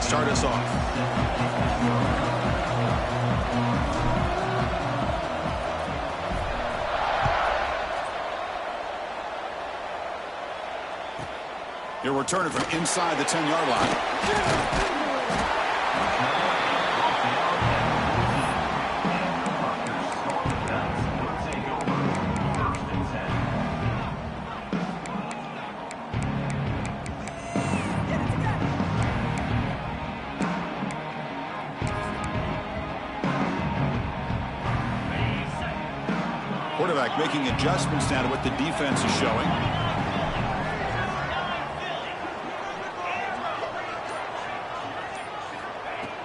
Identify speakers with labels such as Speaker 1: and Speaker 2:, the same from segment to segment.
Speaker 1: start us off. He'll return it from inside the 10-yard line. Quarterback making adjustments now to what the defense is showing.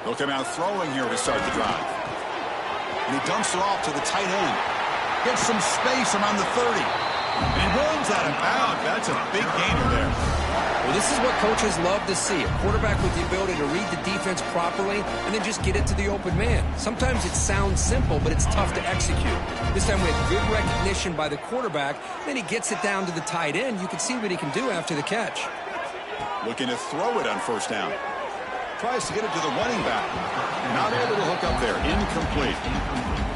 Speaker 1: He'll come out throwing here to start the drive. And he dumps it off to the tight end. Gets some space around the 30. And he runs out of bounds. That's a big gainer there.
Speaker 2: Well, this is what coaches love to see. A quarterback with the ability to read the defense properly and then just get it to the open man. Sometimes it sounds simple, but it's tough to execute. This time we had good recognition by the quarterback. Then he gets it down to the tight end. You can see what he can do after the catch.
Speaker 1: Looking to throw it on first down. Tries to get it to the running back. Not able to hook up there. Incomplete.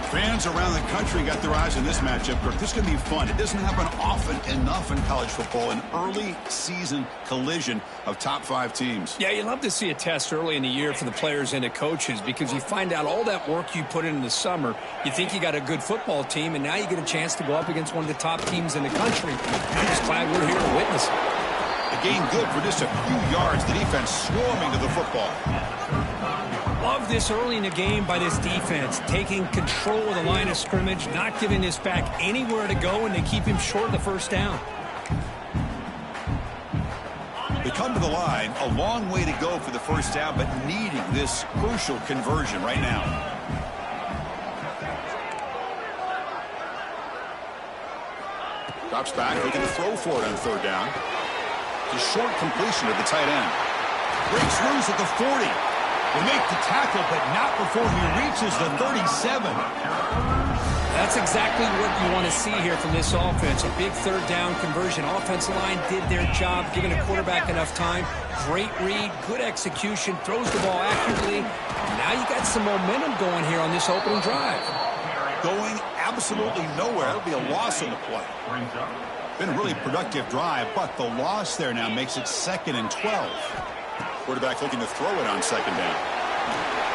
Speaker 1: Fans around the country got their eyes on this matchup. This is going to be fun. It doesn't happen often enough in college football. An early season collision of top 5 teams.
Speaker 2: Yeah, you love to see a test early in the year for the players and the coaches because you find out all that work you put in the summer. You think you got a good football team, and now you get a chance to go up against one of the top teams in the country. I'm just glad we're here to witness it.
Speaker 1: A gain good for just a few yards. The defense swarming to the football.
Speaker 2: Love this early in the game by this defense, taking control of the line of scrimmage, not giving this back anywhere to go, and they keep him short of the first down.
Speaker 1: They come to the line, a long way to go for the first down, but needing this crucial conversion right now. Drops back, looking to throw for it on third down. It's a short completion to the tight end. Breaks loose at the 40. Will make the tackle, but not before he reaches the 37.
Speaker 2: That's exactly what you want to see here from this offense. A big third down conversion. Offensive line did their job, giving a quarterback enough time. Great read, good execution, throws the ball accurately. Now you got some momentum going here on this opening drive.
Speaker 1: Going absolutely nowhere. It'll be a loss on the play. Been a really productive drive, but the loss there now makes it 2nd and 12. Quarterback looking to throw it on second down.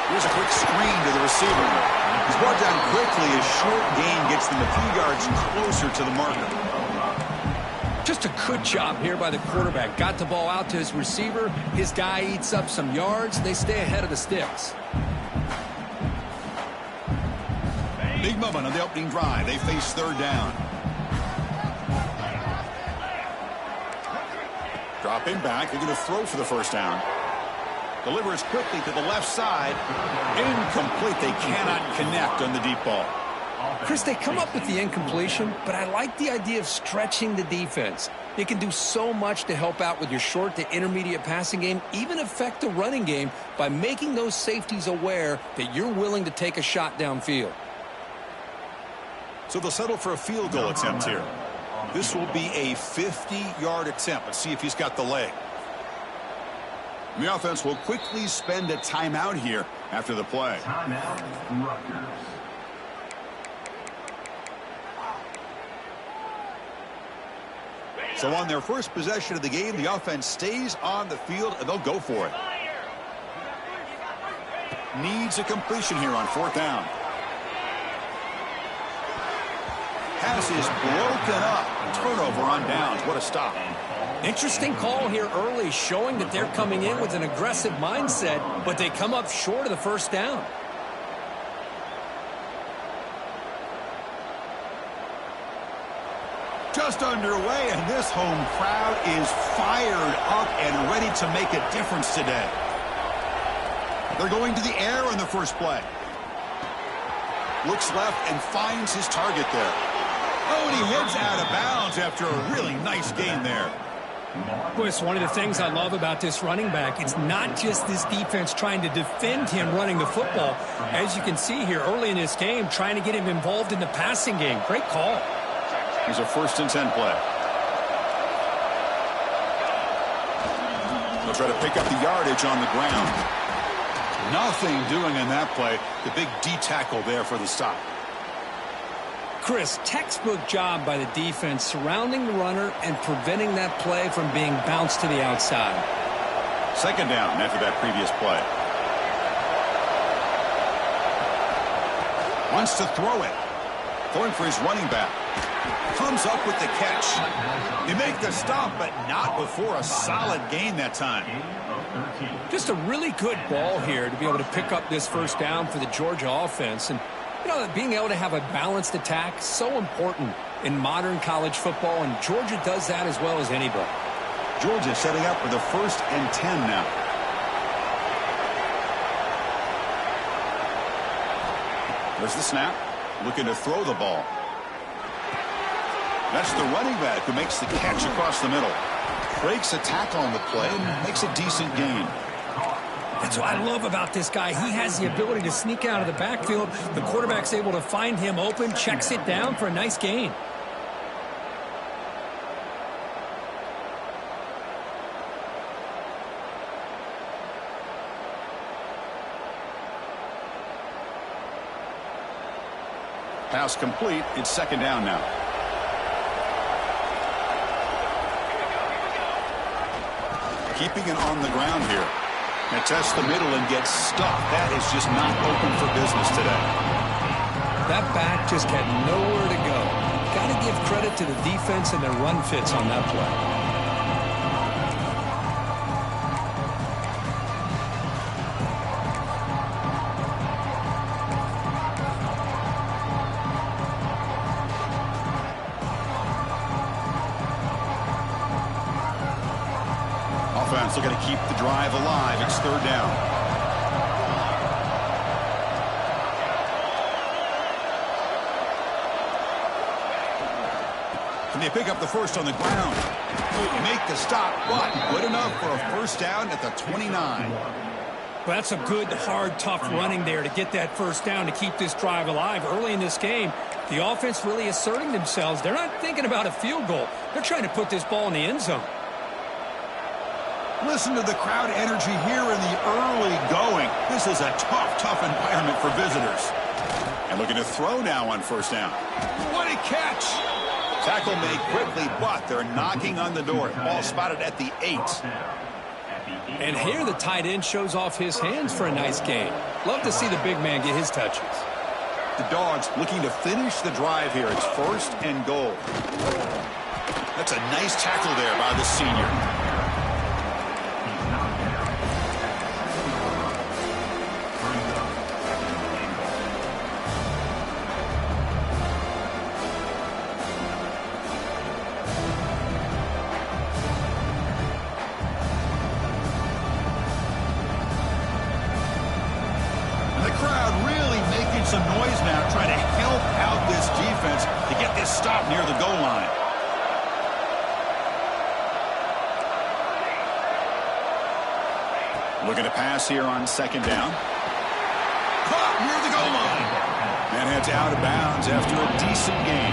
Speaker 1: Here's a quick screen to the receiver. He's brought down quickly. His short gain gets them a few yards closer to the marker.
Speaker 2: Just a good job here by the quarterback. Got the ball out to his receiver. His guy eats up some yards. They stay ahead of the sticks.
Speaker 1: Big moment on the opening drive. They face third down. Dropping back. They're going to throw for the first down. Delivers quickly to the left side. Incomplete. They cannot connect on the deep ball.
Speaker 2: Chris, they come up with the incompletion, but I like the idea of stretching the defense. It can do so much to help out with your short to intermediate passing game, even affect the running game by making those safeties aware that you're willing to take a shot downfield.
Speaker 1: So they'll settle for a field goal attempt here. This will be a 50-yard attempt. Let's see if he's got the leg. And the offense will quickly spend a timeout here after the play.
Speaker 3: Timeout, Rutgers.
Speaker 1: So on their first possession of the game, the offense stays on the field, and they'll go for it. Needs a completion here on fourth down. Pass is broken up. Turnover on downs. What a stop.
Speaker 2: Interesting call here early, showing that they're coming in with an aggressive mindset, but they come up short of the first down.
Speaker 1: Just underway, and this home crowd is fired up and ready to make a difference today. They're going to the air on the first play. Looks left and finds his target there. Oh, and he heads out of bounds after a really nice gain there.
Speaker 2: Boy, it's one of the things I love about this running back. It's not just this defense trying to defend him running the football. As you can see here early in this game, trying to get him involved in the passing game. Great call.
Speaker 1: Here's a 1st and 10 play. They'll try to pick up the yardage on the ground. Nothing doing in that play. The big D tackle there for the stop.
Speaker 2: Chris, textbook job by the defense surrounding the runner and preventing that play from being bounced to the outside.
Speaker 1: Second down after that previous play. Wants to throw it. Throwing for his running back. Comes up with the catch. They make the stop, but not before a solid gain that time.
Speaker 2: Just a really good ball here to be able to pick up this first down for the Georgia offense. And, you know, being able to have a balanced attack is so important in modern college football, and Georgia does that as well as anybody.
Speaker 1: Georgia setting up for the 1st and 10 now. There's the snap. Looking to throw the ball. That's the running back who makes the catch across the middle. Breaks a tackle on the play and makes a decent gain.
Speaker 2: That's what I love about this guy. He has the ability to sneak out of the backfield. The quarterback's able to find him open, checks it down for a nice gain.
Speaker 1: Pass complete. It's second down now. Keeping it on the ground here. And tests the middle and gets stuck. That is just not open for business today.
Speaker 2: That back just had nowhere to go. Got to give credit to the defense and their run fits on that play.
Speaker 1: Still got to keep the drive alive. It's third down. Can they pick up the first on the ground? Make the stop, but good enough for a first down at the 29.
Speaker 2: Well, that's a good, hard, tough running there to get that first down to keep this drive alive. Early in this game, the offense really asserting themselves. They're not thinking about a field goal. They're trying to put this ball in the end zone.
Speaker 1: Listen to the crowd energy here in the early going. This is a tough environment for visitors. And looking to throw now on first down. What a catch! Tackle made quickly, but they're knocking on the door. Ball spotted at the 8.
Speaker 2: And here the tight end shows off his hands for a nice gain. Love to see the big man get his touches.
Speaker 1: The Dogs looking to finish the drive here. It's 1st and goal. That's a nice tackle there by the senior. Some noise now trying to help out this defense to get this stop near the goal line. Looking to pass here on second down. Caught near the goal line. And heads out of bounds after a decent gain.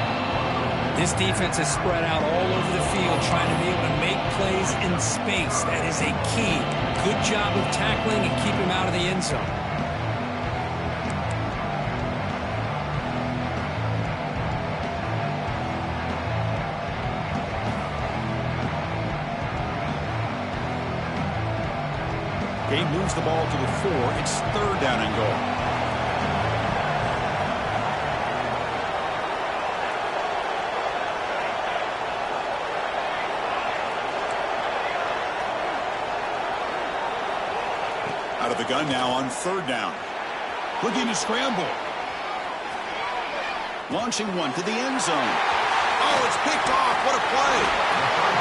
Speaker 2: This defense is spread out all over the field trying to be able to make plays in space. That is a key. Good job of tackling and keep him out of the end zone.
Speaker 1: Game moves the ball to the 4. It's third down and goal. Out of the gun now on third down. Looking to scramble. Launching one to the end zone. Oh, it's picked off. What a play.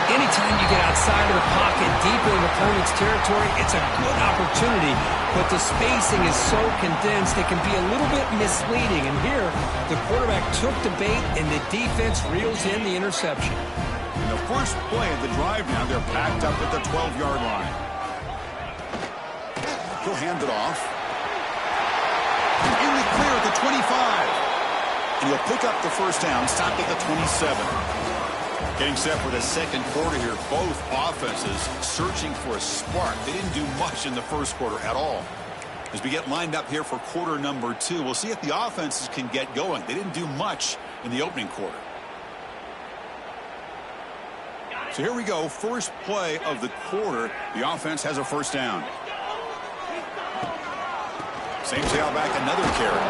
Speaker 2: Anytime you get outside of the pocket, deep in the opponent's territory, it's a good opportunity. But the spacing is so condensed, it can be a little bit misleading. And here, the quarterback took the bait, and the defense reels in the interception.
Speaker 1: In the first play of the drive now, they're packed up at the 12-yard line. He'll hand it off. In the clear at the 25. And he'll pick up the first down, stopped at the 27. Getting set for the second quarter here. Both offenses searching for a spark. They didn't do much in the first quarter at all. As we get lined up here for quarter number 2, we'll see if the offenses can get going. They didn't do much in the opening quarter. So here we go. First play of the quarter. The offense has a first down. Same tailback, another carry.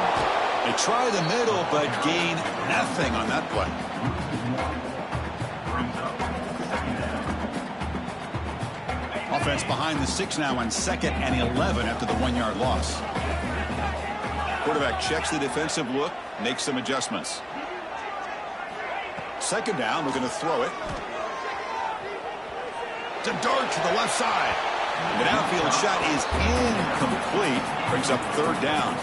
Speaker 1: They try the middle, but gain nothing on that play. Offense behind the 6 now on 2nd and 11 after the 1-yard loss. Quarterback checks the defensive look, makes some adjustments. Second down, we're going to throw it. It's a dart to the left side. The downfield shot is incomplete. Brings up third down.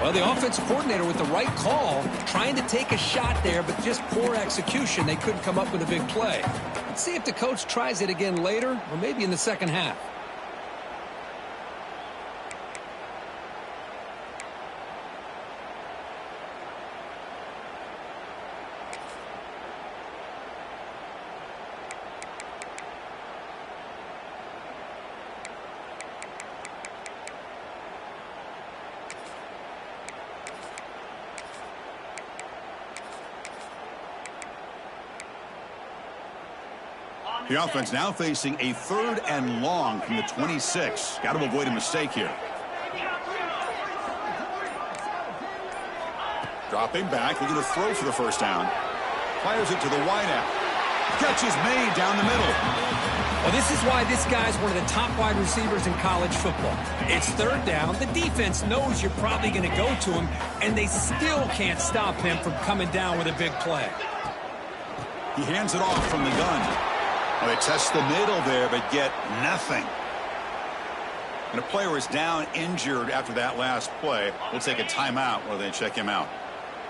Speaker 2: Well, the offensive coordinator with the right call, trying to take a shot there, but just poor execution. They couldn't come up with a big play. Let's see if the coach tries it again later, or maybe in the second half.
Speaker 1: The offense now facing a 3rd and long from the 26. Got to avoid a mistake here. Dropping back, looking to throw for the first down. Fires it to the wideout. Catch is made down the middle.
Speaker 2: Well, this is why this guy's one of the top wide receivers in college football. It's 3rd down. The defense knows you're probably going to go to him, and they still can't stop him from coming down with a big play.
Speaker 1: He hands it off from the gun. Well, they test the middle there, but get nothing. And a player is down injured after that last play. We'll take a timeout while they check him out.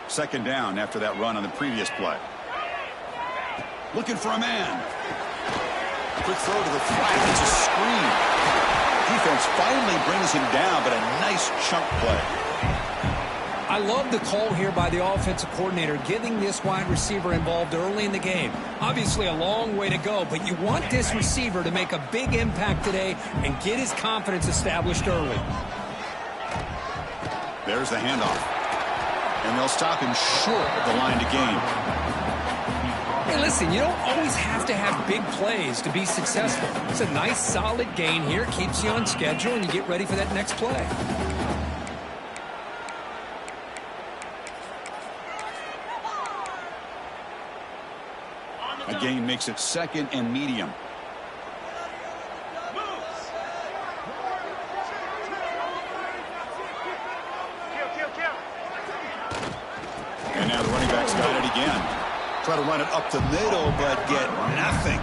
Speaker 1: Second down after that run on the previous play. Looking for a man. Quick throw to the flat. It's a screen. Defense finally brings him down, but a nice chunk play.
Speaker 2: I love the call here by the offensive coordinator, getting this wide receiver involved early in the game. Obviously a long way to go, but you want this receiver to make a big impact today and get his confidence established early.
Speaker 1: There's the handoff. And they'll stop him short of the line to gain.
Speaker 2: Hey, listen, you don't always have to have big plays to be successful. It's a nice, solid gain here, keeps you on schedule, and you get ready for that next play.
Speaker 1: A gain makes it 2nd and medium. And now the running back's got it again. Try to run it up the middle, but get nothing.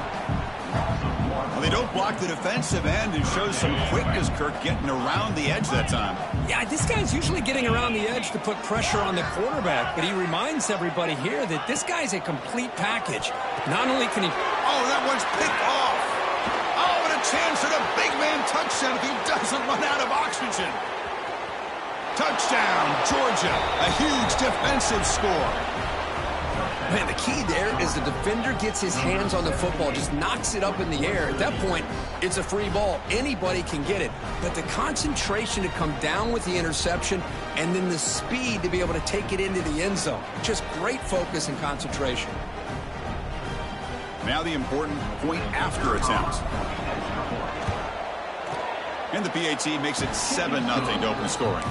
Speaker 1: Well, they don't block the defensive end and shows some quickness, Kirk, getting around the edge that time.
Speaker 2: Yeah, this guy's usually getting around the edge to put pressure on the quarterback, but he reminds everybody here that this guy's a complete package. Not only can he...
Speaker 1: Oh, that one's picked off. Oh, and a chance at a big man touchdown if he doesn't run out of oxygen. Touchdown, Georgia. A huge defensive score.
Speaker 2: Man, the key there is the defender gets his hands on the football, just knocks it up in the air. At that point, it's a free ball. Anybody can get it. But the concentration to come down with the interception and then the speed to be able to take it into the end zone. Just great focus and concentration.
Speaker 1: Now the important point after attempt. And the PAT makes it 7-0 to open scoring.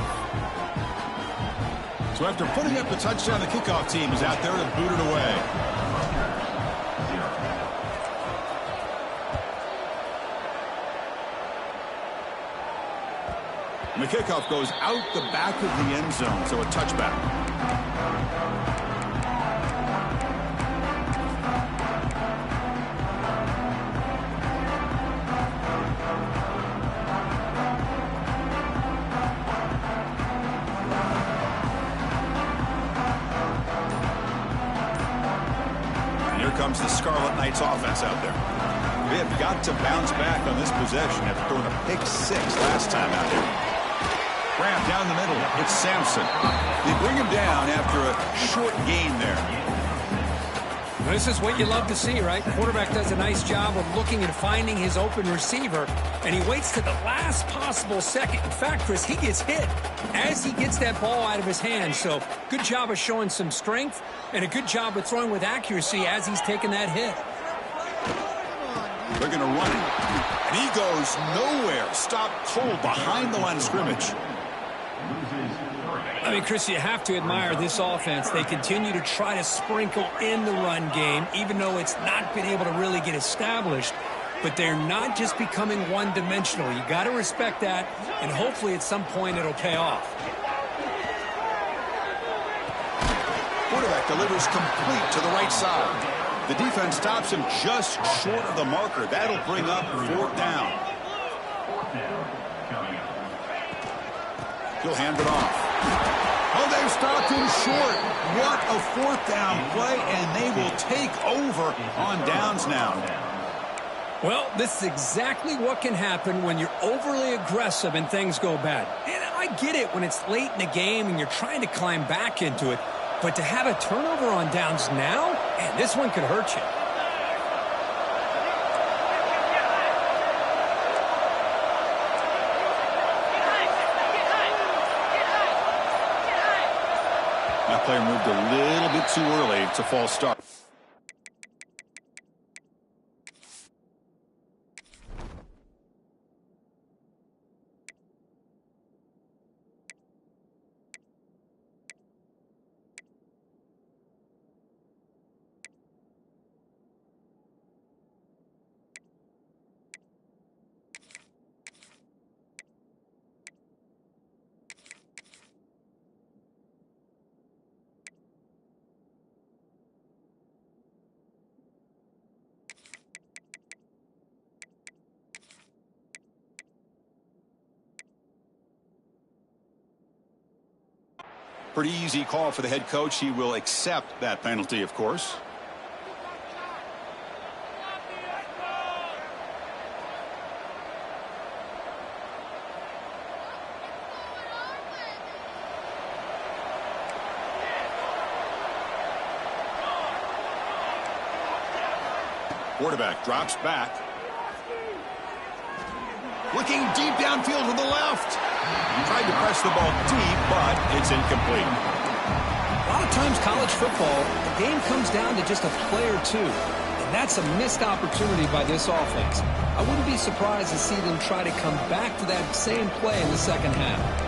Speaker 1: So after putting up the touchdown, the kickoff team is out there to boot it away. And the kickoff goes out the back of the end zone, so a touchback. Comes the Scarlet Knights offense out there. They have got to bounce back on this possession after throwing a pick 6 last time out here. Graham down the middle. It's Sampson. They bring him down after a short gain there.
Speaker 2: This is what you love to see, right? Quarterback does a nice job of looking and finding his open receiver, and he waits to the last possible second. In fact, Chris, he gets hit as he gets that ball out of his hand. So good job of showing some strength and a good job of throwing with accuracy as he's taking that hit.
Speaker 1: They're going to run him, and he goes nowhere. Stopped cold behind the line of scrimmage.
Speaker 2: I mean, Chris, you have to admire this offense. They continue to try to sprinkle in the run game, even though it's not been able to really get established. But they're not just becoming one-dimensional. You got to respect that, and hopefully at some point it'll pay off.
Speaker 1: Quarterback delivers complete to the right side. The defense stops him just short of the marker. That'll bring up 4th down. He'll hand it off. Oh, they've stopped him short. What a 4th down play, and they will take over on downs now.
Speaker 2: Well, this is exactly what can happen when you're overly aggressive and things go bad. And I get it when it's late in the game and you're trying to climb back into it. But to have a turnover on downs now, man, this one could hurt you.
Speaker 1: That player moved a little bit too early. It's a false start. Pretty easy call for the head coach. He will accept that penalty, of course. Quarterback drops back. Looking deep downfield to the left. Tried to press the ball deep, but it's incomplete.
Speaker 2: A lot of times college football, the game comes down to just a play or two. And that's a missed opportunity by this offense. I wouldn't be surprised to see them try to come back to that same play in the second half.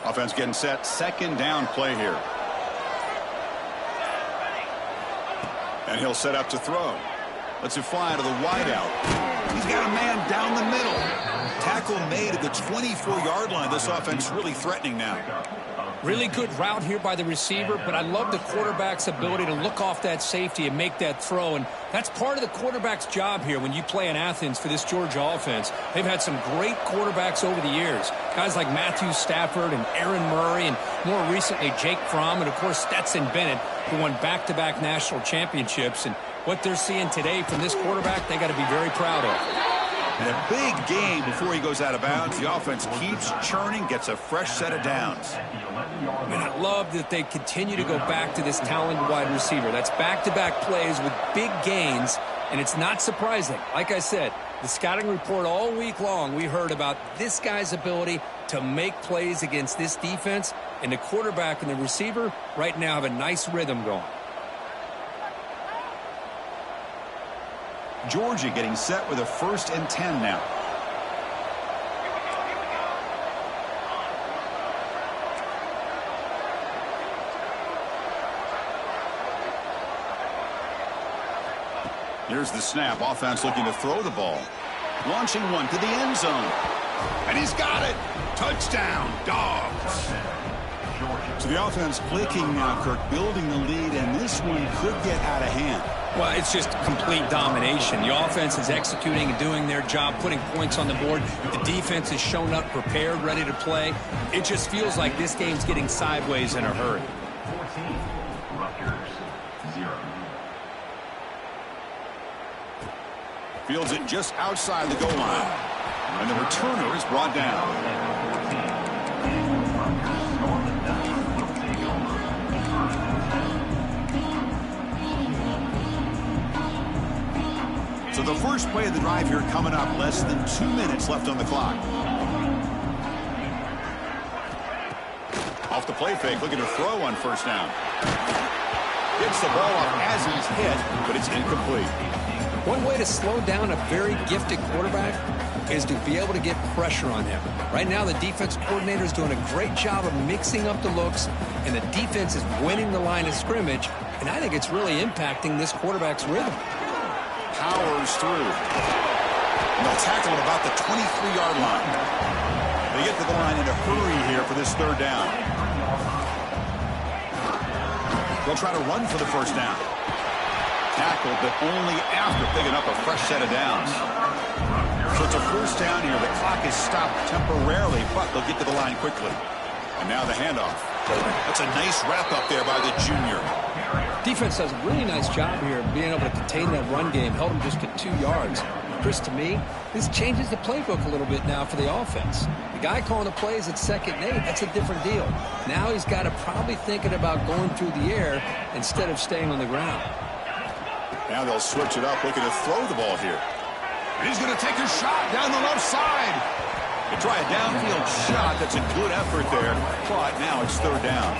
Speaker 1: Offense getting set. 2nd down play here. And he'll set up to throw. Lets it fly to the wideout. He's got a man down the middle. Tackle made at the 24-yard line. This offense really threatening now.
Speaker 2: Really good route here by the receiver, but I love the quarterback's ability to look off that safety and make that throw. And that's part of the quarterback's job here when you play in Athens for this Georgia offense. They've had some great quarterbacks over the years. Guys like Matthew Stafford and Aaron Murray and more recently Jake Fromm and, of course, Stetson Bennett, who won back-to-back national championships. And what they're seeing today from this quarterback, they got to be very proud of.
Speaker 1: And a big game before he goes out of bounds. The offense keeps churning, gets a fresh set of downs.
Speaker 2: And I love that they continue to go back to this talented wide receiver. That's back-to-back plays with big gains, and it's not surprising. Like I said, the scouting report all week long, we heard about this guy's ability to make plays against this defense, and the quarterback and the receiver right now have a nice rhythm going.
Speaker 1: Georgia getting set with a 1st and 10 now. Here's the snap. Offense looking to throw the ball. Launching one to the end zone. And he's got it. Touchdown, Dogs. So the offense clicking now, Kirk, building the lead, and this one could get out of hand.
Speaker 2: Well, it's just complete domination. The offense is executing and doing their job, putting points on the board. The defense has shown up prepared, ready to play. It just feels like this game's getting sideways in a hurry.
Speaker 3: 14, Rutgers, 0.
Speaker 1: Fields it just outside the goal line. And the returner is brought down. So the first play of the drive here coming up. Less than 2 minutes left on the clock. Off the play fake, looking to throw on first down. Gets the ball off as he's hit, but it's incomplete.
Speaker 2: One way to slow down a very gifted quarterback is to be able to get pressure on him. Right now, the defense coordinator is doing a great job of mixing up the looks, and the defense is winning the line of scrimmage, and I think it's really impacting this quarterback's rhythm.
Speaker 1: Powers through. And they'll tackle at about the 23-yard line. They get to the line in a hurry here for this third down. They'll try to run for the first down. Tackled, but only after picking up a fresh set of downs. So it's a first down here. The clock is stopped temporarily, but they'll get to the line quickly. And now the handoff. That's a nice wrap up there by the junior.
Speaker 2: Defense does a really nice job here of being able to contain that run game, held him just to 2 yards. Chris, to me, this changes the playbook a little bit now for the offense. The guy calling the plays at 2nd and 8, that's a different deal. Now he's got to probably thinking about going through the air instead of staying on the ground.
Speaker 1: Now they'll switch it up, looking to throw the ball here. And he's going to take a shot down the left side. They try a downfield shot. That's a good effort there, but now it's third down.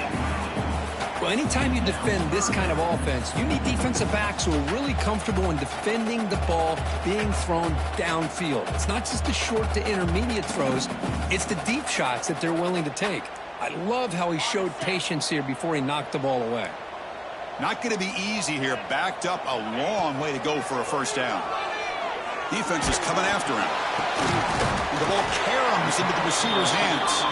Speaker 2: Well, anytime you defend this kind of offense, you need defensive backs who are really comfortable in defending the ball being thrown downfield. It's not just the short to intermediate throws, it's the deep shots that they're willing to take. I love how he showed patience here before he knocked the ball away.
Speaker 1: Not going to be easy here. Backed up a long way to go for a first down. Defense is coming after him. The ball caroms into the receiver's hands.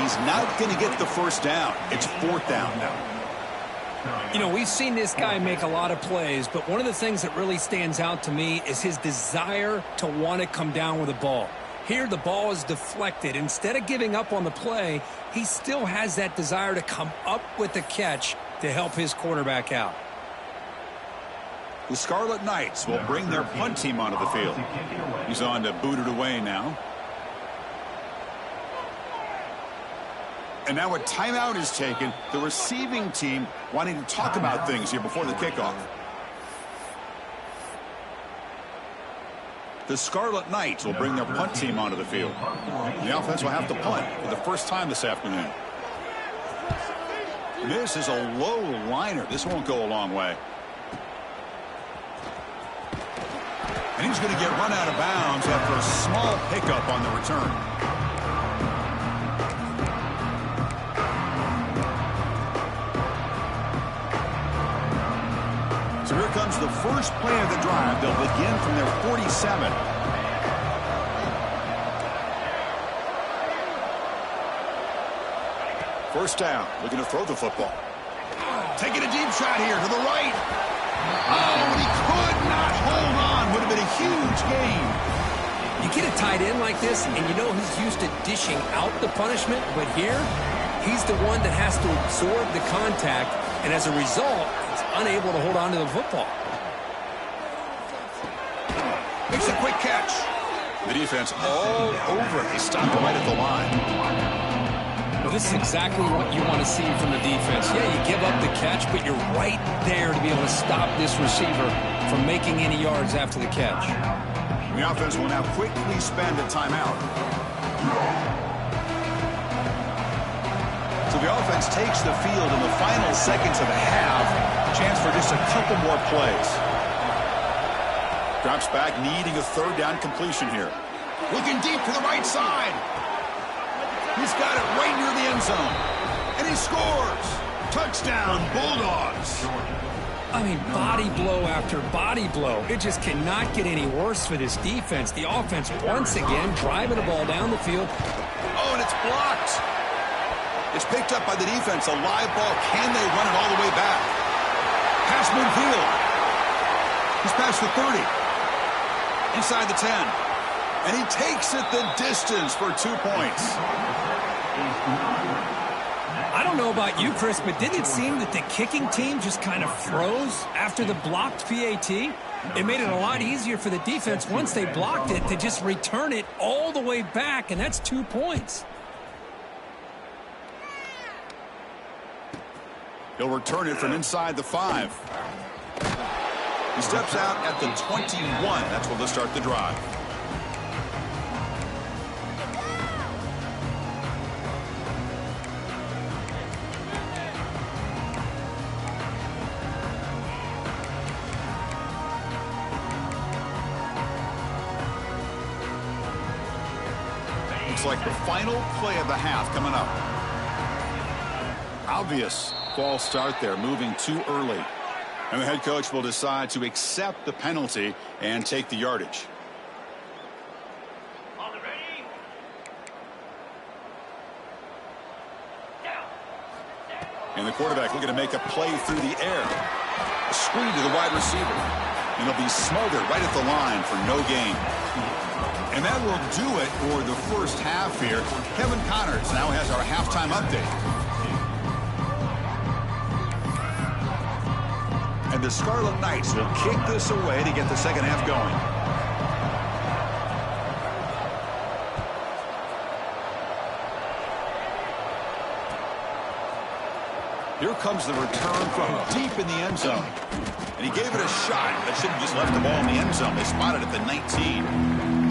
Speaker 1: He's not going to get the first down. It's fourth down now.
Speaker 2: You know, we've seen this guy make a lot of plays, but one of the things that really stands out to me is his desire to want to come down with the ball. Here, the ball is deflected. Instead of giving up on the play, he still has that desire to come up with the catch to help his quarterback out.
Speaker 1: The Scarlet Knights will bring their punt team onto the field. He's on to boot it away now. And now a timeout is taken. The receiving team wanting to talk about things here before the kickoff. The Scarlet Knights will bring their punt team onto the field. The offense will have to punt for the first time this afternoon. This is a low liner. This won't go a long way. And he's going to get run out of bounds after a small pickup on the return. So here comes the first play of the drive. They'll begin from their 47. First down, looking to throw the football. Taking a deep shot here to the right. Oh, and he could not hold on. Would have been a huge gain.
Speaker 2: You get a tight end like this, and you know he's used to dishing out the punishment, but here, he's the one that has to absorb the contact, and as a result, he's unable to hold on to the football.
Speaker 1: Makes a quick catch. The defense all over it. They stopped right at the line.
Speaker 2: Well, this is exactly what you want to see from the defense. Yeah, you give up the catch, but you're right there to be able to stop this receiver from making any yards after the catch.
Speaker 1: The offense will now quickly spend a timeout. So the offense takes the field in the final seconds of the half. Chance for just a couple more plays. Drops back, needing a third down completion here. Looking deep to the right side. He's got it right near the end zone. And he scores. Touchdown, Bulldogs.
Speaker 2: I mean, body blow after body blow. It just cannot get any worse for this defense. The offense, once again, driving the ball down the field.
Speaker 1: Oh, and it's blocked. It's picked up by the defense. A live ball. Can they run it all the way back? Pass midfield. He's past the 30. Inside the 10. And he takes it the distance for 2 points.
Speaker 2: I don't know about you, Chris, but didn't it seem that the kicking team just kind of froze after the blocked PAT? It made it a lot easier for the defense once they blocked it to just return it all the way back, and that's 2 points.
Speaker 1: He'll return it from inside the 5. He steps out at the 21. That's where they'll start the drive. Looks like the final play of the half coming up. Obvious false start there, moving too early. And the head coach will decide to accept the penalty and take the yardage. And the quarterback looking to make a play through the air. A screen to the wide receiver. And he'll be smothered right at the line for no gain. And that will do it for the first half here. Kevin Connors now has our halftime update. And the Scarlet Knights will kick this away to get the second half going. Here comes the return from deep in the end zone. And he gave it a shot. They should have just left the ball in the end zone. They spotted it at the 19.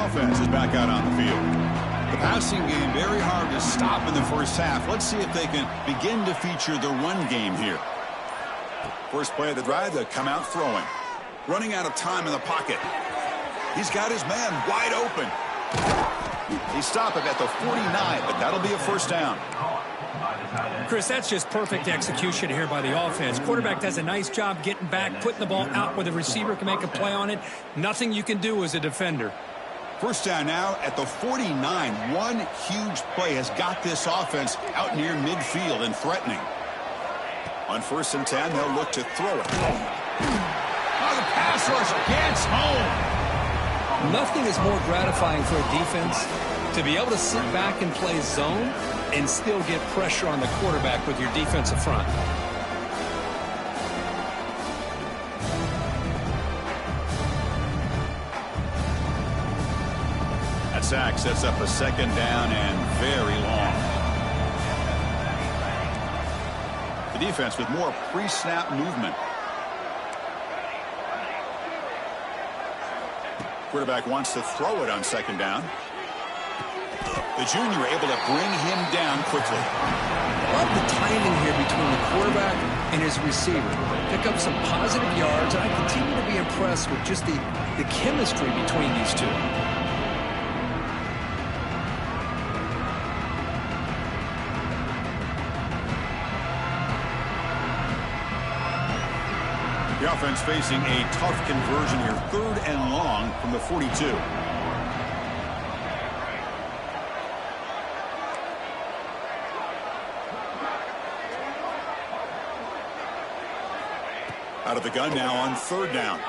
Speaker 1: Offense is back out on the field. The passing game very hard to stop in the first half. Let's see if they can begin to feature the run game here. First play of the drive, they come out throwing. Running out of time in the pocket. He's got his man wide open. He stopped it at the 49, but that'll be a first down.
Speaker 2: Chris, that's just perfect execution here by the offense. Quarterback does a nice job getting back, putting the ball out where the receiver can make a play on it. Nothing you can do as a defender.
Speaker 1: First down now at the 49. One huge play has got this offense out near midfield and threatening. On 1st and 10, they'll look to throw it. Oh, the pass rush gets home.
Speaker 2: Nothing is more gratifying for a defense to be able to sit back and play zone and still get pressure on the quarterback with your defensive front.
Speaker 1: Sack sets up a second down and very long. The defense with more pre-snap movement. Quarterback wants to throw it on second down. The junior able to bring him down quickly.
Speaker 2: I love the timing here between the quarterback and his receiver. Pick up some positive yards, and I continue to be impressed with just the chemistry between these two.
Speaker 1: The offense facing a tough conversion here. 3rd and long from the 42. Out of the gun now on 3rd down.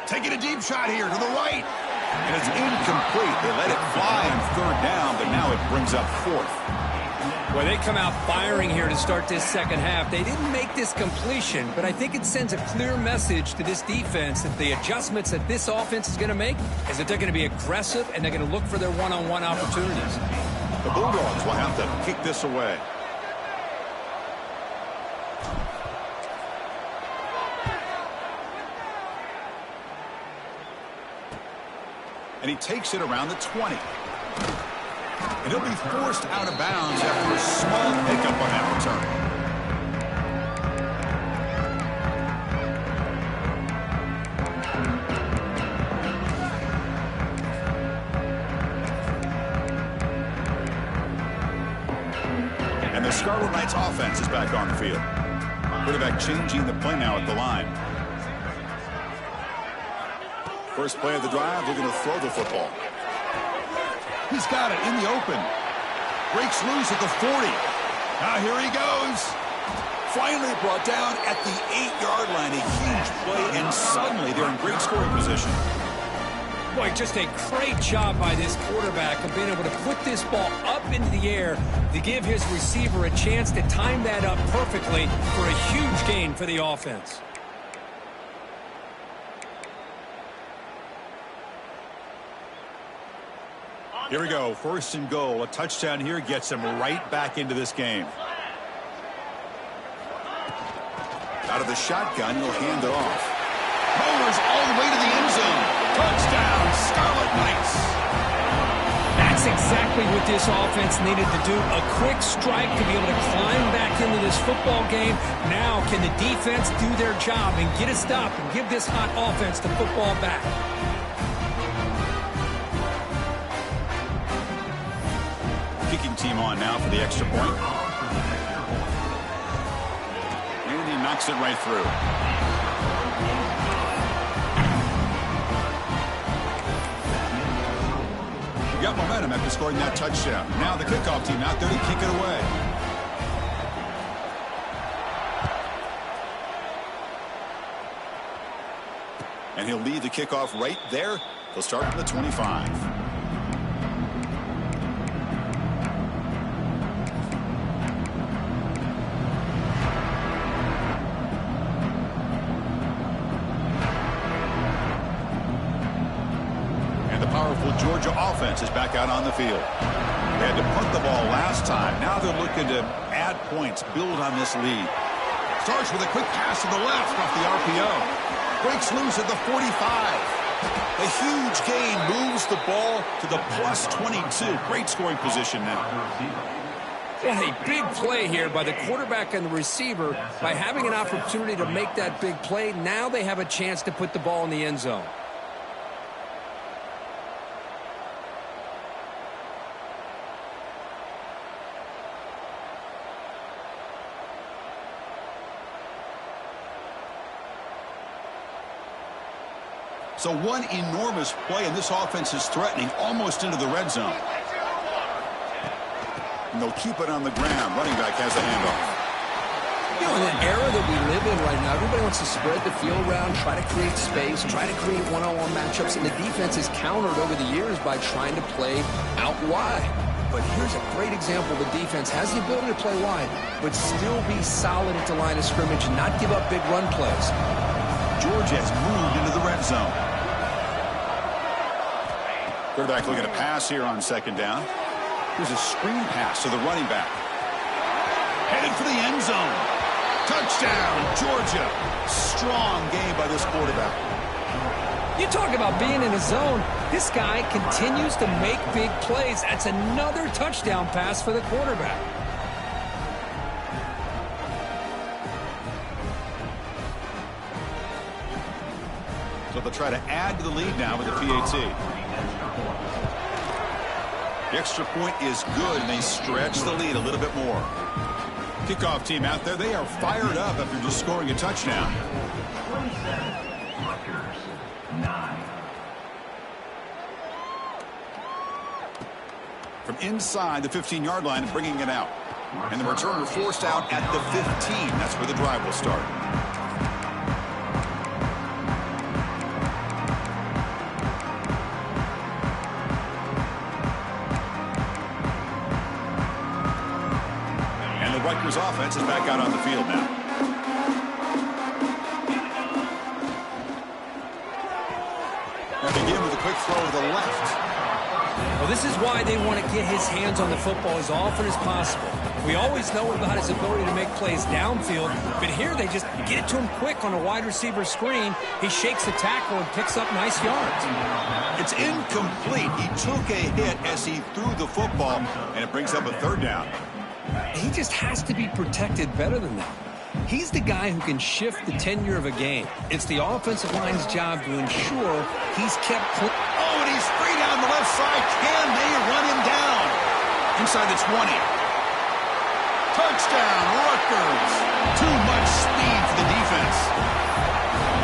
Speaker 1: Taking a deep shot here to the right. And it's incomplete. They let it fly on 3rd down, but now it brings up 4th.
Speaker 2: Well, they come out firing here to start this second half. They didn't make this completion, but I think it sends a clear message to this defense that the adjustments that this offense is going to make is that they're going to be aggressive and they're going to look for their one-on-one opportunities.
Speaker 1: The Bulldogs will have to kick this away. And he takes it around the 20. And he'll be forced out of bounds after a small pickup on that return. offense is back on the field. Quarterback changing the play now at the line. First play of the drive, they're going to throw the football. He's got it in the open. Breaks loose at the 40. Now here he goes. Finally brought down at the 8-yard line. A huge play, and suddenly they're in great scoring position.
Speaker 2: Boy, just a great job by this quarterback of being able to put this ball up into the air to give his receiver a chance to time that up perfectly for a huge gain for the offense.
Speaker 1: Here we go, 1st and goal. A touchdown here gets him right back into this game. Out of the shotgun, he'll hand it off. Motors all the way to the end zone. Touchdown, Scarlet Knights.
Speaker 2: That's exactly what this offense needed to do. A quick strike to be able to climb back into this football game. Now can the defense do their job and get a stop and give this hot offense the football back?
Speaker 1: Kicking team on now for the extra point. And he knocks it right through. Got momentum after scoring that touchdown. Now the kickoff team out there to kick it away. And he'll lead the kickoff right there. They'll start from the 25. Georgia offense is back out on the field. They had to punt the ball last time. Now they're looking to add points, build on this lead. Starts with a quick pass to the left off the RPO. Breaks loose at the 45. A huge gain moves the ball to the plus 22. Great scoring position now.
Speaker 2: Yeah, a big play here by the quarterback and the receiver. By having an opportunity to make that big play, now they have a chance to put the ball in the end zone.
Speaker 1: So one enormous play, and this offense is threatening almost into the red zone. And they'll keep it on the ground. Running back has a handoff.
Speaker 2: You know, in the era that we live in right now, everybody wants to spread the field around, try to create space, try to create one-on-one matchups, and the defense is countered over the years by trying to play out wide. But here's a great example. The defense has the ability to play wide, but still be solid at the line of scrimmage and not give up big run plays.
Speaker 1: Georgia has moved into the red zone. Quarterback looking to pass here on 2nd down. Here's a screen pass to the running back. Headed for the end zone. Touchdown, Georgia. Strong game by this quarterback.
Speaker 2: You talk about being in a zone. This guy continues to make big plays. That's another touchdown pass for the quarterback.
Speaker 1: So they'll try to add to the lead now with the PAT. The extra point is good, and they stretch the lead a little bit more. Kickoff team out there, they are fired up after just scoring a touchdown.
Speaker 3: 27, Rutgers, 9.
Speaker 1: From inside the 15-yard line and bringing it out. And the returner forced out at the 15. That's where the drive will start. Rutgers offense is back out on the field now. Now begin with a quick throw to the left.
Speaker 2: Well, this is why they want to get his hands on the football as often as possible. We always know about his ability to make plays downfield, but here they just get it to him quick on a wide receiver screen. He shakes the tackle and picks up nice yards.
Speaker 1: It's incomplete. He took a hit as he threw the football, and it brings up a 3rd down.
Speaker 2: He just has to be protected better than that. He's the guy who can shift the tenure of a game. It's the offensive line's job to ensure he's kept clean.
Speaker 1: Oh, and he's free down the left side. Can they run him down? Inside the 20. Touchdown, Rutgers. Too much speed for the defense.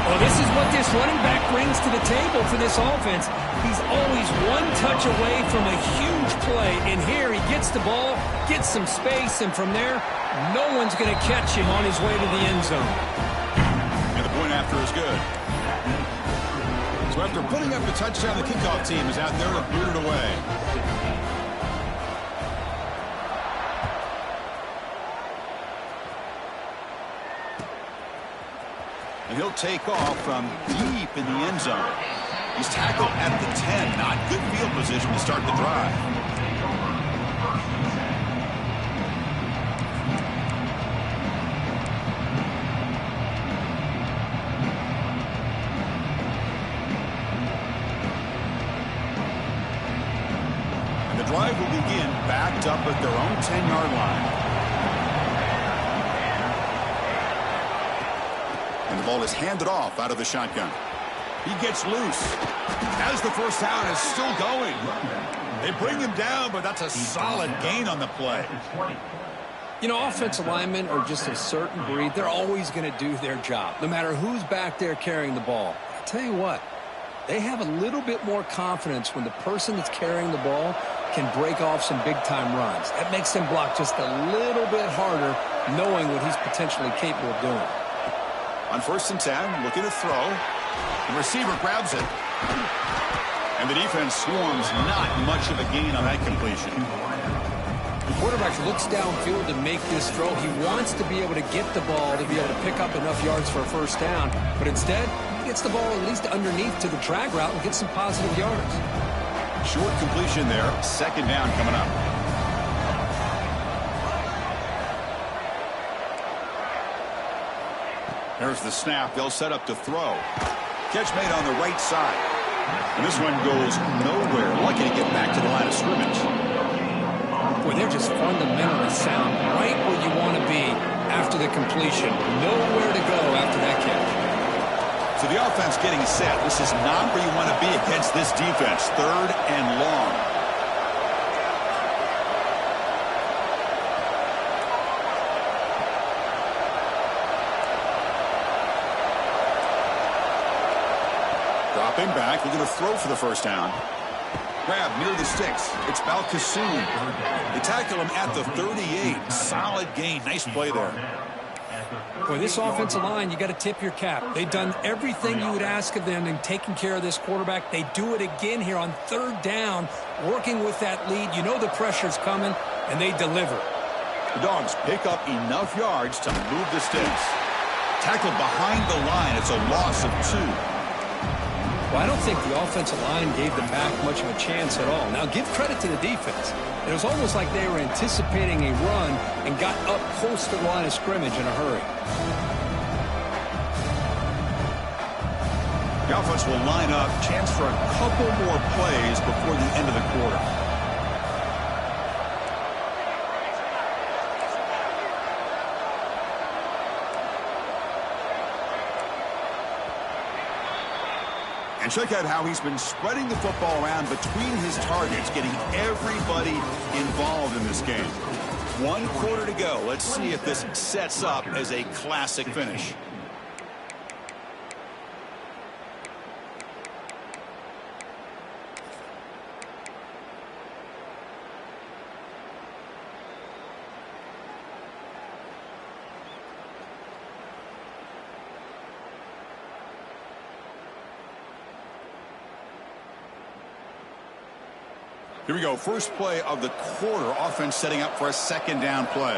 Speaker 2: Well, this is what this running back brings to the table for this offense. He's always one touch away from a huge play. And here he gets the ball, gets some space, and from there, no one's going to catch him on his way to the end zone.
Speaker 1: And the point after is good. So after putting up the touchdown, the kickoff team is out there to boot it away. And he'll take off from deep in the end zone. He's tackled at the 10. Not good field position to start the drive. And the drive will begin backed up at their own 10-yard line. And the ball is handed off out of the shotgun. He gets loose. As the first down is still going. They bring him down, but that's a solid gain on the play.
Speaker 2: You know, offensive linemen are just a certain breed. They're always going to do their job, no matter who's back there carrying the ball. I tell you what, they have a little bit more confidence when the person that's carrying the ball can break off some big-time runs. That makes them block just a little bit harder, knowing what he's potentially capable of doing.
Speaker 1: On 1st and 10, looking to throw. The receiver grabs it. And the defense swarms, not much of a gain on that completion.
Speaker 2: The quarterback looks downfield to make this throw. He wants to be able to get the ball to be able to pick up enough yards for a first down. But instead, he gets the ball at least underneath to the drag route and gets some positive yards.
Speaker 1: Short completion there. 2nd down coming up. There's the snap. They'll set up to throw. Catch made on the right side. And this one goes nowhere. Lucky to get back to the line of scrimmage.
Speaker 2: Boy, they're just fundamentally sound. Right where you want to be after the completion. Nowhere to go after that catch.
Speaker 1: So the offense getting set. This is not where you want to be against this defense. 3rd and long. Dropping back, we're going to throw for the first down. Grab near the sticks. It's Balkasoon. They tackle him at the 38. Solid gain. Nice play there.
Speaker 2: Boy, this offensive line, you got to tip your cap. They've done everything you would ask of them in taking care of this quarterback. They do it again here on 3rd down, working with that lead. You know the pressure's coming, and they deliver.
Speaker 1: The Dogs pick up enough yards to move the sticks. Tackled behind the line. It's a loss of 2.
Speaker 2: Well, I don't think the offensive line gave the back much of a chance at all. Now, give credit to the defense. It was almost like they were anticipating a run and got up close to the line of scrimmage in a hurry.
Speaker 1: The offense will line up. Chance for a couple more plays before the end of the quarter. And check out how he's been spreading the football around between his targets, getting everybody involved in this game. 1 quarter to go. Let's see if this sets up as a classic finish. Here we go. First play of the quarter. Offense setting up for a 2nd down play.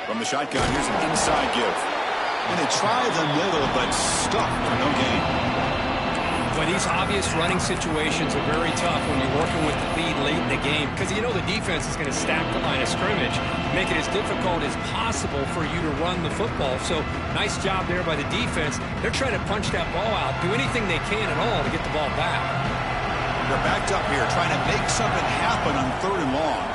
Speaker 1: From the shotgun, here's an inside give. And they try the middle, but stuck for no gain.
Speaker 2: Boy, these obvious running situations are very tough when you're working with the lead late in the game, because you know the defense is going to stack the line of scrimmage, make it as difficult as possible for you to run the football. So nice job there by the defense. They're trying to punch that ball out, do anything they can at all to get the ball back.
Speaker 1: They're backed up here, trying to make something happen on 3rd and long.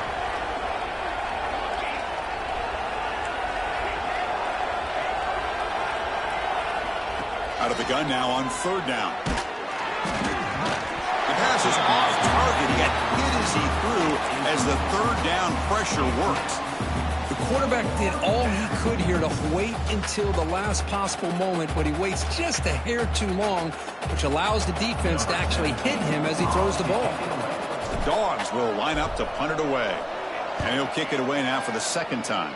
Speaker 1: Out of the gun now on 3rd down. The pass is off target. He got hit passes he threw as the third down pressure worked.
Speaker 2: The quarterback did all he could here to wait until the last possible moment, but he waits just a hair too long, which allows the defense to actually hit him as he throws the ball.
Speaker 1: The Dogs will line up to punt it away. And he'll kick it away now for the second time.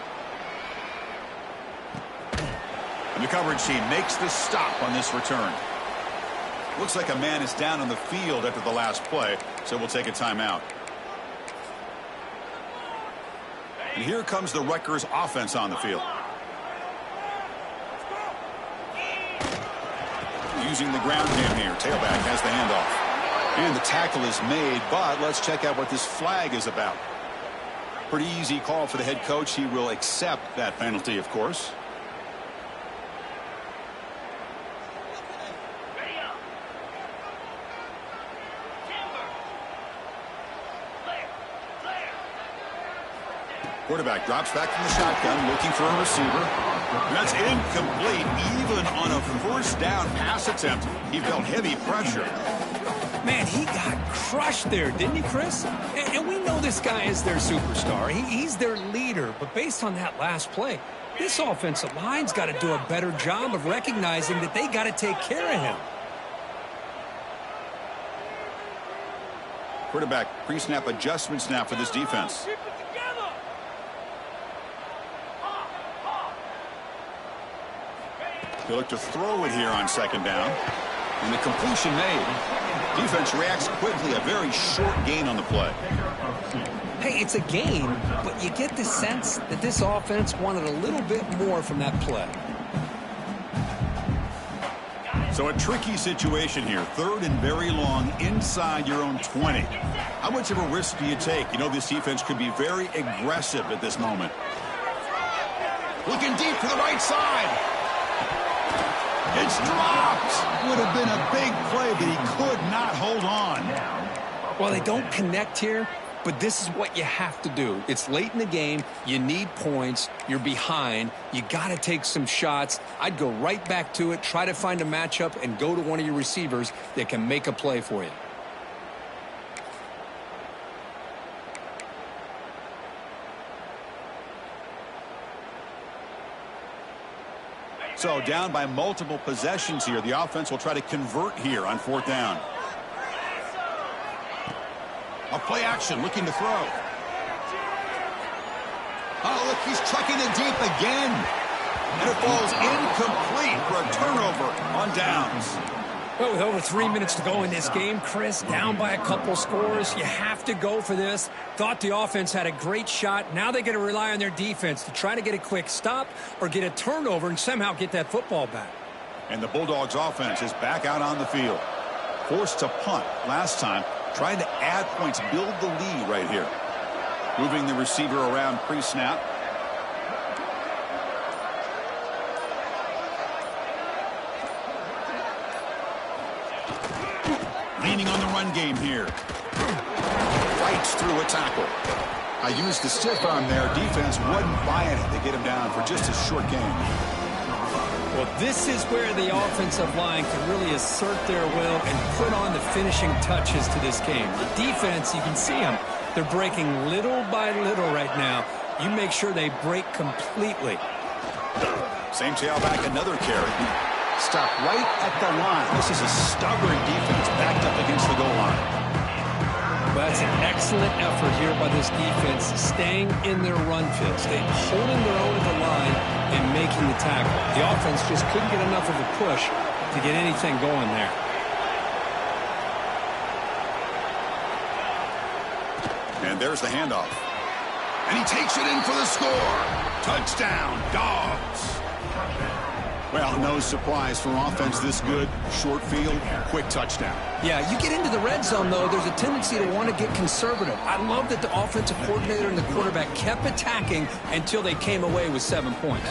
Speaker 1: And the coverage team makes the stop on this return. Looks like a man is down on the field after the last play, so we'll take a timeout. And here comes the Rutgers offense on the field. Using the ground game here. Tailback has the handoff. And the tackle is made, but let's check out what this flag is about. Pretty easy call for the head coach. He will accept that penalty, of course. Quarterback drops back from the shotgun, looking for a receiver. That's incomplete. Even on a first down pass attempt, he felt heavy pressure.
Speaker 2: Man, he got crushed there, didn't he, Chris? And we know this guy is their superstar. He's their leader. But based on that last play, this offensive line's got to do a better job of recognizing that they got to take care of him.
Speaker 1: Quarterback pre-snap adjustments now for this defense. They look to throw it here on second down. And the completion made. Defense reacts quickly. A very short gain on the play.
Speaker 2: Hey, it's a gain, but you get the sense that this offense wanted a little bit more from that play.
Speaker 1: So a tricky situation here. Third and very long inside your own 20. How much of a risk do you take? You know this defense could be very aggressive at this moment. Looking deep to the right side. It's dropped. Would have been a big play, but he could not hold on.
Speaker 2: Well, they don't connect here, but this is what you have to do. It's late in the game. You need points. You're behind. You got to take some shots. I'd go right back to it, try to find a matchup, and go to one of your receivers that can make a play for you.
Speaker 1: So down by multiple possessions here. The offense will try to convert here on fourth down. A play action looking to throw. Oh, look, he's chucking it deep again. And it falls incomplete for a turnover on downs.
Speaker 2: Well, with over 3 minutes to go in this game, Chris, down by a couple scores, you have to go for this. Thought the offense had a great shot. Now they got to rely on their defense to try to get a quick stop or get a turnover and somehow get that football back.
Speaker 1: And the Bulldogs offense is back out on the field. Forced to punt last time, trying to add points, build the lead right here. Moving the receiver around pre-snap. Leaning on the run game here. Fights through a tackle. I used the stiff arm there. Defense wasn't buying it. They get him down for just a short gain.
Speaker 2: Well, this is where the offensive line can really assert their will and put on the finishing touches to this game. The defense, you can see them. They're breaking little by little right now. You make sure they break completely.
Speaker 1: Same tailback, another carry. Stop right at the line. This is a stubborn defense backed up against the goal line.
Speaker 2: Well, that's an excellent effort here by this defense, staying in their run fits. They're holding their own at the line and making the tackle. The offense just couldn't get enough of a push to get anything going there.
Speaker 1: And there's the handoff. And he takes it in for the score. Touchdown, Dogs. Well, no surprise for offense this good. Short field, quick touchdown.
Speaker 2: Yeah, you get into the red zone, though, there's a tendency to want to get conservative. I love that the offensive coordinator and the quarterback kept attacking until they came away with 7 points.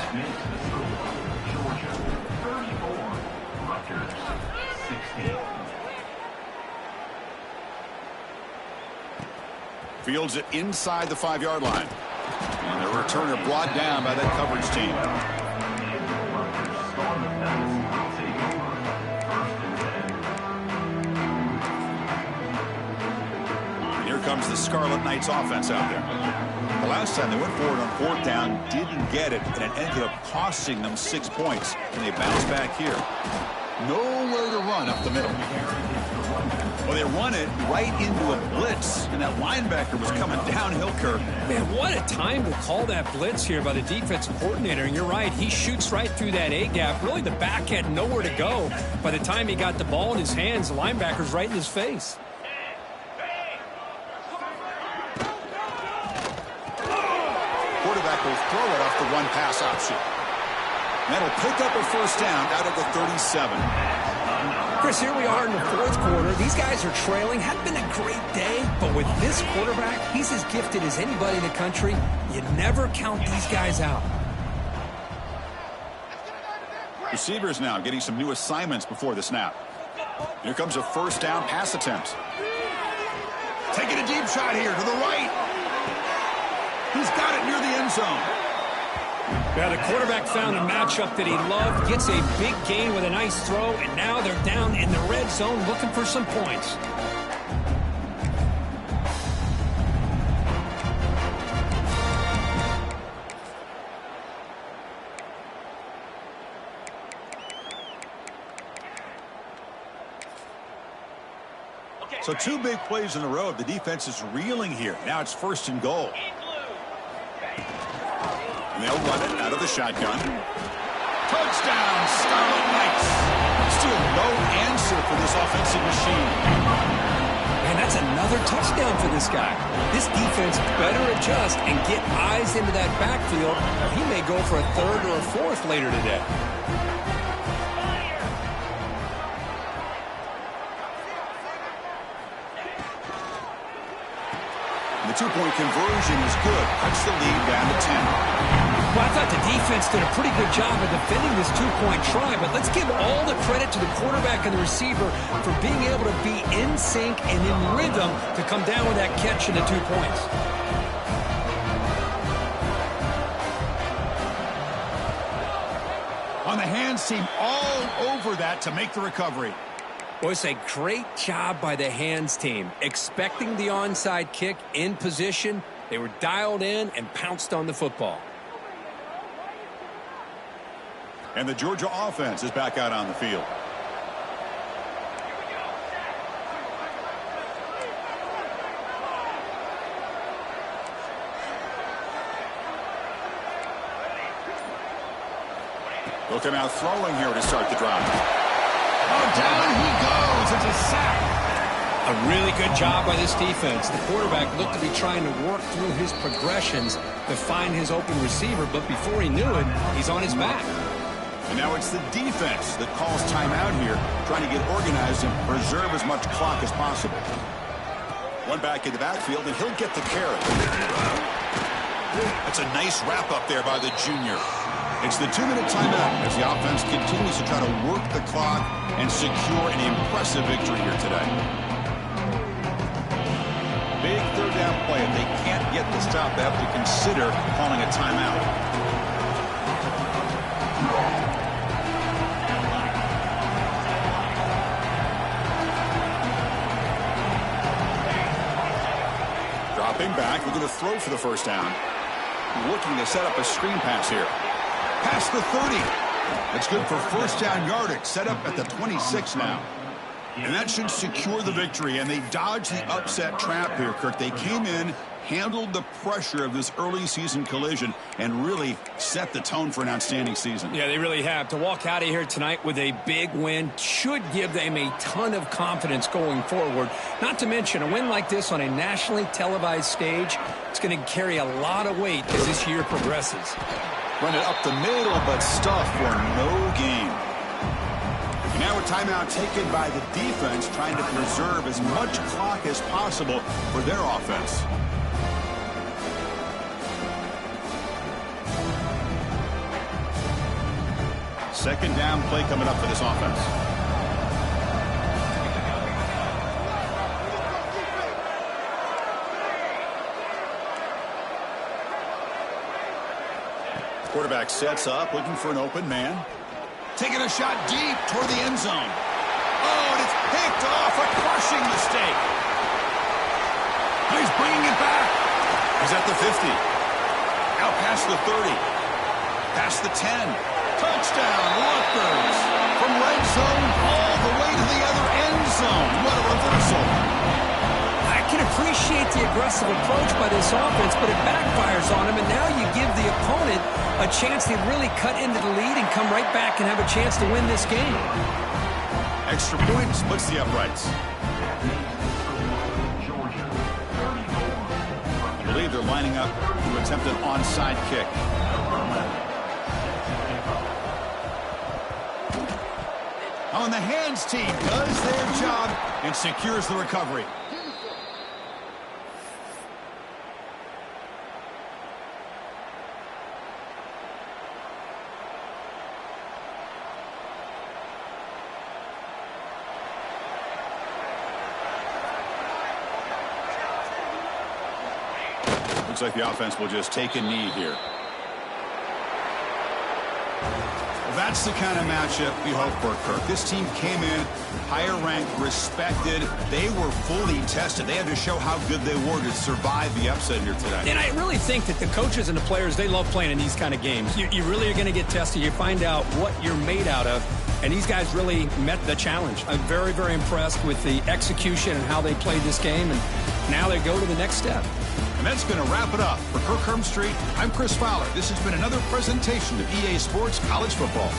Speaker 1: Fields it inside the 5-yard line. And the returner brought down by that coverage team. comes the Scarlet Knights offense out there. The last time they went forward on fourth down, didn't get it, and it ended up costing them 6 points. And they bounce back here. Nowhere to run up the middle. Well, they run it right into a blitz, and that linebacker was coming downhill, Kirk.
Speaker 2: Man, what a time to call that blitz here by the defensive coordinator. And you're right, he shoots right through that A-gap. Really, the back had nowhere to go. By the time he got the ball in his hands, the linebacker's right in his face.
Speaker 1: Quarterback will throw it off the run-pass option. That'll pick up a first down out of the 37.
Speaker 2: Chris, here we are in the fourth quarter. These guys are trailing. Hadn't been a great day, but with this quarterback, he's as gifted as anybody in the country. You never count these guys out.
Speaker 1: Receivers now getting some new assignments before the snap. Here comes a first down pass attempt. Taking a deep shot here to the right. He's got it near the end zone.
Speaker 2: Yeah, the quarterback found a matchup that he loved, gets a big gain with a nice throw, and now they're down in the red zone looking for some points.
Speaker 1: So 2 big plays in a row. The defense is reeling here. Now it's first and goal. And they'll run it out of the shotgun. Touchdown, Scarlet Knights. Still no answer for this offensive machine.
Speaker 2: Man, that's another touchdown for this guy. This defense better adjust and get eyes into that backfield, or he may go for a third or a fourth later today.
Speaker 1: The 2-point conversion is good. Cuts the lead down to 10.
Speaker 2: Well, I thought the defense did a pretty good job of defending this 2-point try, but let's give all the credit to the quarterback and the receiver for being able to be in sync and in rhythm to come down with that catch and the 2 points.
Speaker 1: On the hands team all over that to make the recovery.
Speaker 2: Well, it's a great job by the hands team. Expecting the onside kick in position, they were dialed in and pounced on the football.
Speaker 1: And the Georgia offense is back out on the field. They'll come out throwing here to start the drive. Oh, down he goes. It's a sack.
Speaker 2: A really good job by this defense. The quarterback looked to be trying to work through his progressions to find his open receiver, but before he knew it, he's on his back.
Speaker 1: And now it's the defense that calls timeout here, trying to get organized and preserve as much clock as possible. One back in the backfield, and he'll get the carry. That's a nice wrap up there by the junior. It's the 2-minute timeout as the offense continues to try to work the clock and secure an impressive victory here today. Big third down play. If they can't get the stop, they have to consider calling a timeout. Dropping back, we're going to throw for the first down. Looking to set up a screen pass here. Past the 30. That's good for first down yardage. Set up at the 26 now. And that should secure the victory. And they dodged the upset trap here, Kirk. They came in, handled the pressure of this early season collision, and really set the tone for an outstanding season.
Speaker 2: Yeah, they really have. To walk out of here tonight with a big win should give them a ton of confidence going forward. Not to mention, a win like this on a nationally televised stage, it's going to carry a lot of weight as this year progresses.
Speaker 1: Run it up the middle, but stuff for no gain. Now a timeout taken by the defense, trying to preserve as much clock as possible for their offense. Second down play coming up for this offense. Quarterback sets up, looking for an open man. Taking a shot deep toward the end zone. Oh, and it's picked off. A crushing mistake. He's bringing it back. He's at the 50. Now past the 30. Past the 10. Touchdown, Rutgers. From red zone all the way to the other end zone. What a reversal.
Speaker 2: I can appreciate the aggressive approach by this offense, but it backfires on him, and now you give the opponent a chance to really cut into the lead and come right back and have a chance to win this game.
Speaker 1: Extra point splits the uprights. I believe they're lining up to attempt an onside kick. On the hands team does their job and secures the recovery. Looks like the offense will just take a knee here. Well, that's the kind of matchup we hope for, Kirk. This team came in higher ranked, respected. They were fully tested. They had to show how good they were to survive the upset here today.
Speaker 2: And I really think that the coaches and the players, they love playing in these kind of games. You really are going to get tested. You find out what you're made out of. And these guys really met the challenge. I'm very, very impressed with the execution and how they played this game. And now they go to the next step.
Speaker 1: And that's going to wrap it up. For Kirk Hermstreet, I'm Chris Fowler. This has been another presentation of EA Sports College Football.